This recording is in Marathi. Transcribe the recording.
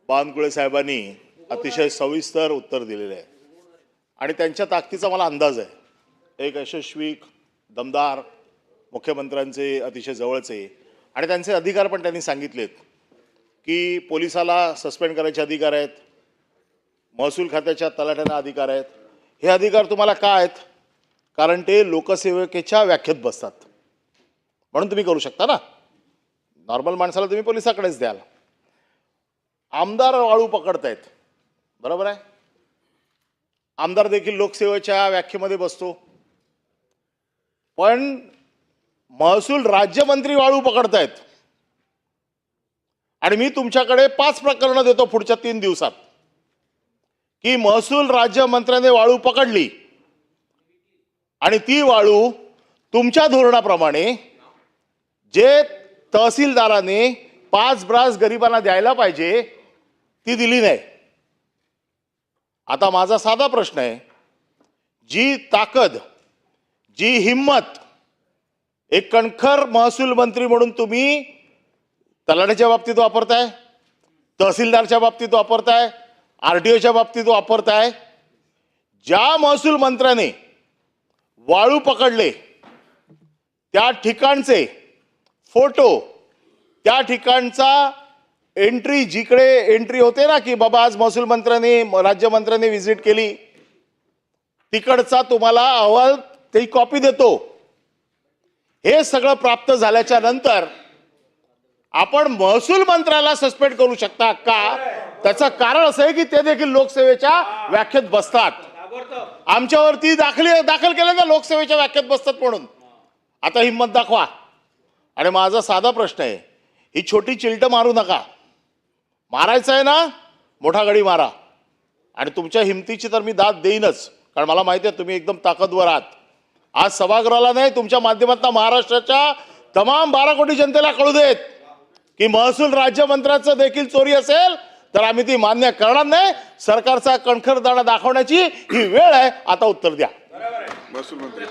बावनकुळे साहेबांनी अतिशय सविस्तर उत्तर दिलेले आहे आणि त्यांच्या ताकदीचा मला अंदाज आहे। एक यशस्वी दमदार मुख्यमंत्र्यांचे अतिशय जवळचे आणि त्यांचे अधिकार पण त्यांनी सांगितलेत की पोलिसाला सस्पेंड करायचे अधिकार आहेत, महसूल खात्याच्या तलाठ्यांना अधिकार आहेत। हे अधिकार तुम्हाला का आहेत? कारण ते लोकसेवकेच्या व्याख्येत बसतात, म्हणून तुम्ही करू शकता ना। नॉर्मल माणसाला तुम्ही पोलिसाकडेच द्याल। आमदार वाळू पकडतायत, बरोबर आहे, आमदार देखील लोकसेवेच्या व्याख्येमध्ये बसतो, पण महसूल राज्यमंत्री वाळू पकडतायत आणि मी तुमच्याकडे 5 प्रकरणं देतो पुढच्या 3 दिवसात की महसूल राज्यमंत्र्याने वाळू पकडली आणि ती वाळू तुमच्या धोरणाप्रमाणे जे तहसीलदाराने 5 ब्रास गरिबांना द्यायला पाहिजे ती दिली नाही। आता माझा साधा प्रश्न आहे, जी ताकद, जी हिम्मत एक कणखर महसूल मंत्री म्हणून तुम्ही तलाठ्याच्या बाबतीत वापरताय, तहसीलदारच्या बाबतीत वापरताय, आरटीओच्या बाबतीत वापरताय, ज्या महसूल मंत्र्याने वाळू पकडले त्या ठिकाणचे फोटो, त्या ठिकाणचा एंट्री, जिकडे एंट्री होते ना की बाबा आज महसूल मंत्र्यांनी राज्यमंत्र्यांनी व्हिजिट केली, तिकडचा तुम्हाला अहवाल ती कॉपी देतो। हे सगळं प्राप्त झाल्याच्या नंतर आपण महसूल मंत्र्याला सस्पेंड करू शकता का? त्याचं कारण असं आहे की ते देखील लोकसेवेच्या व्याख्येत बसतात। आमच्यावरती दाखल केलं ना लोकसेवेच्या व्याख्येत बसतात म्हणून। आता हिम्मत दाखवा। आणि माझा साधा प्रश्न आहे, ही छोटी चिलट मारू नका, मारायचं आहे ना मोठा गडी मारा। आणि तुमच्या हिमतीची तर मी दाद देईनच, कारण मला माहिती आहे तुम्ही एकदम ताकदवर आहात। आज सभागृहाला नाही, तुमच्या माध्यमातून महाराष्ट्राच्या तमाम 12 कोटी जनतेला कळू देत की महसूल राज्यमंत्र्याचं देखील चोरी असेल तर आम्ही ती मान्य करणार नाही। सरकारचा कणखरपणा दाखवण्याची ही वेळ आहे। आता उत्तर द्या। महसूल मंत्री